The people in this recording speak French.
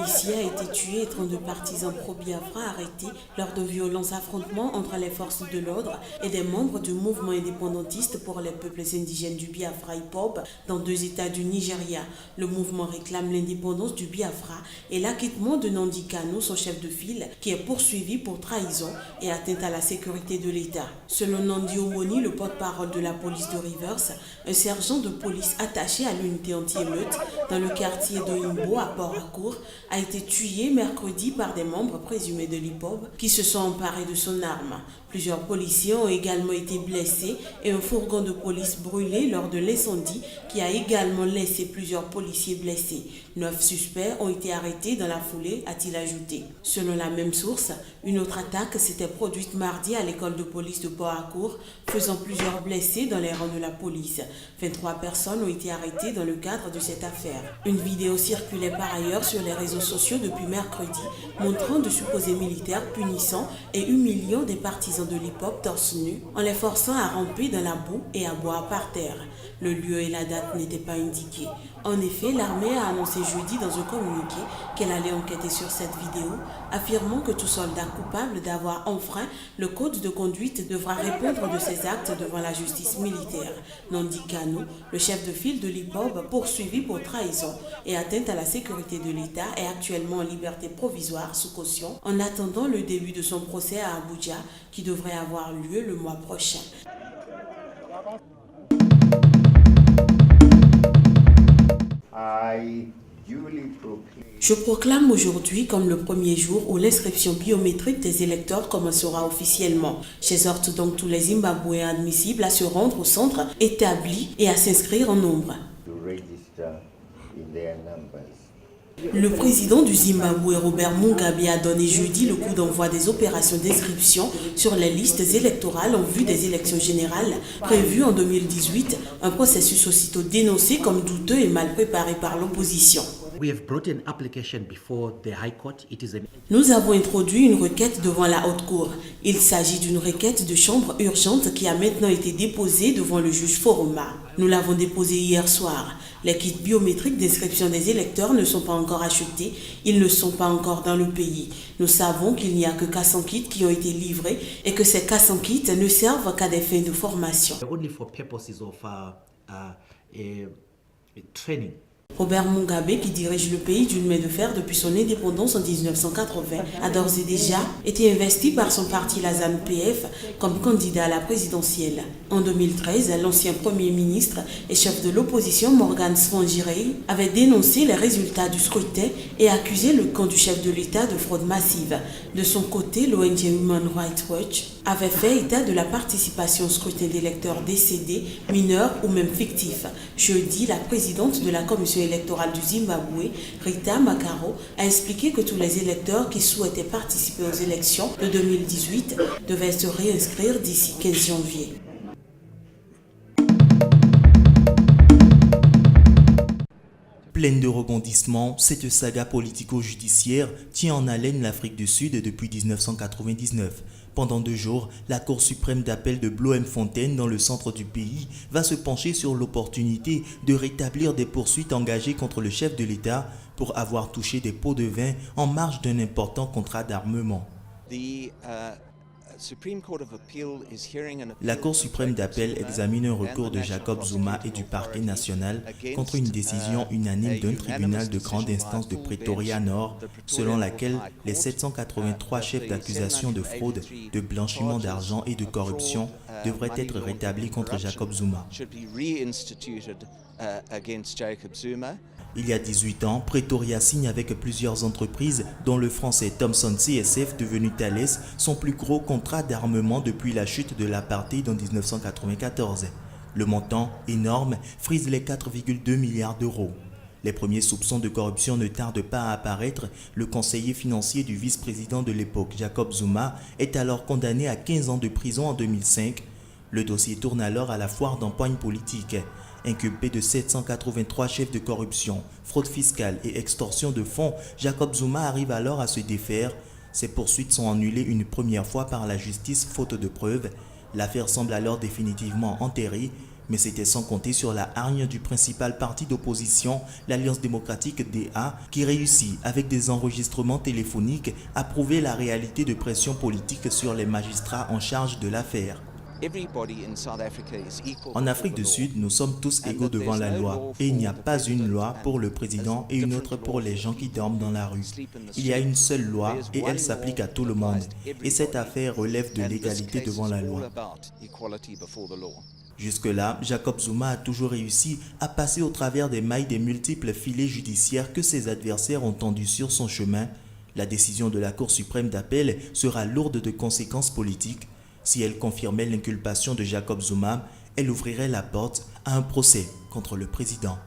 policier a été tué et 32 partisans pro-Biafra arrêtés lors de violents affrontements entre les forces de l'ordre et des membres du mouvement indépendantiste pour les peuples indigènes du Biafra IPOB dans 2 États du Nigeria. Le mouvement réclame l'indépendance du Biafra et l'acquittement de Nnamdi Kanu, son chef de file, qui est poursuivi pour trahison et atteinte à la sécurité de l'État. Selon Nandi Omoni, le porte-parole de la police de Rivers, un sergent de police attaché à l'unité anti-émeute dans le quartier de Imbo à Port-Harcourt a été tué mercredi par des membres présumés de l'IPOB qui se sont emparés de son arme. Plusieurs policiers ont également été blessés et un fourgon de police brûlé lors de l'incendie qui a également laissé plusieurs policiers blessés. 9 suspects ont été arrêtés dans la foulée, a-t-il ajouté. Selon la même source, une autre attaque s'était produite mardi à l'école de police de Port-Harcourt, faisant plusieurs blessés dans les rangs de la police. 23 personnes ont été arrêtées dans le cadre de cette affaire. Une vidéo circulait par ailleurs sur les réseaux sociaux depuis mercredi, montrant de supposés militaires punissant et humiliant des partisans de l'IPOB torse nu en les forçant à ramper dans la boue et à boire par terre. Le lieu et la date n'étaient pas indiqués. En effet, l'armée a annoncé jeudi dans un communiqué qu'elle allait enquêter sur cette vidéo, affirmant que tout soldat coupable d'avoir enfreint le code de conduite devra répondre de ses actes devant la justice militaire. Nnamdi Kanu, le chef de file de l'IPOB, poursuivi pour trahison et atteinte à la sécurité de l'État, est actuellement en liberté provisoire sous caution en attendant le début de son procès à Abuja qui devrait avoir lieu le mois prochain. Je proclame aujourd'hui comme le premier jour où l'inscription biométrique des électeurs commencera officiellement. J'exhorte donc tous les Zimbabwéens admissibles à se rendre au centre établi et à s'inscrire en nombre. Le président du Zimbabwe, Robert Mugabe, a donné jeudi le coup d'envoi des opérations d'inscription sur les listes électorales en vue des élections générales prévues en 2018, un processus aussitôt dénoncé comme douteux et mal préparé par l'opposition. Nous avons introduit une requête devant la Haute Cour. Il s'agit d'une requête de chambre urgente qui a maintenant été déposée devant le juge Foroma. Nous l'avons déposée hier soir. Les kits biométriques d'inscription des électeurs ne sont pas encore achetés, ils ne sont pas encore dans le pays. Nous savons qu'il n'y a que 400 kits qui ont été livrés et que ces 400 kits ne servent qu'à des fins de formation. Robert Mugabe, qui dirige le pays d'une main de fer depuis son indépendance en 1980, a d'ores et déjà été investi par son parti, la ZANU-PF, comme candidat à la présidentielle. En 2013, l'ancien Premier ministre et chef de l'opposition Morgan Tsvangirai avait dénoncé les résultats du scrutin et accusé le camp du chef de l'État de fraude massive. De son côté, l'ONG Human Rights Watch avait fait état de la participation au scrutin d'électeurs décédés, mineurs ou même fictifs. Jeudi, la présidente de la commission électorale du Zimbabwe, Rita Makaro, a expliqué que tous les électeurs qui souhaitaient participer aux élections de 2018 devaient se réinscrire d'ici 15 janvier. Pleine de rebondissements, cette saga politico-judiciaire tient en haleine l'Afrique du Sud depuis 1999. Pendant 2 jours, la Cour suprême d'appel de Bloemfontein, dans le centre du pays, va se pencher sur l'opportunité de rétablir des poursuites engagées contre le chef de l'État pour avoir touché des pots de vin en marge d'un important contrat d'armement. La Cour suprême d'appel examine un recours de Jacob Zuma et du parquet national contre une décision unanime d'un tribunal de grande instance de Pretoria Nord, selon laquelle les 783 chefs d'accusation de fraude, de blanchiment d'argent et de corruption devraient être rétablis contre Jacob Zuma. Il y a 18 ans, Pretoria signe avec plusieurs entreprises, dont le français Thomson CSF, devenu Thales, son plus gros contrat d'armement depuis la chute de l'apartheid en 1994. Le montant, énorme, frise les 4,2 milliards d'euros. Les premiers soupçons de corruption ne tardent pas à apparaître. Le conseiller financier du vice-président de l'époque, Jacob Zuma, est alors condamné à 15 ans de prison en 2005. Le dossier tourne alors à la foire d'empoigne politique. Inculpé de 783 chefs de corruption, fraude fiscale et extorsion de fonds, Jacob Zuma arrive alors à se défaire. Ses poursuites sont annulées une première fois par la justice faute de preuves. L'affaire semble alors définitivement enterrée, Mais c'était sans compter sur la hargne du principal parti d'opposition, l'Alliance démocratique DA, qui réussit, avec des enregistrements téléphoniques, à prouver la réalité de pression politique sur les magistrats en charge de l'affaire. En Afrique du Sud, nous sommes tous égaux devant la loi et il n'y a pas une loi pour le président et une autre pour les gens qui dorment dans la rue. Il y a une seule loi et elle s'applique à tout le monde. Et cette affaire relève de l'égalité devant la loi. Jusque-là, Jacob Zuma a toujours réussi à passer au travers des mailles des multiples filets judiciaires que ses adversaires ont tendus sur son chemin. La décision de la Cour suprême d'appel sera lourde de conséquences politiques. Si elle confirmait l'inculpation de Jacob Zuma, elle ouvrirait la porte à un procès contre le président.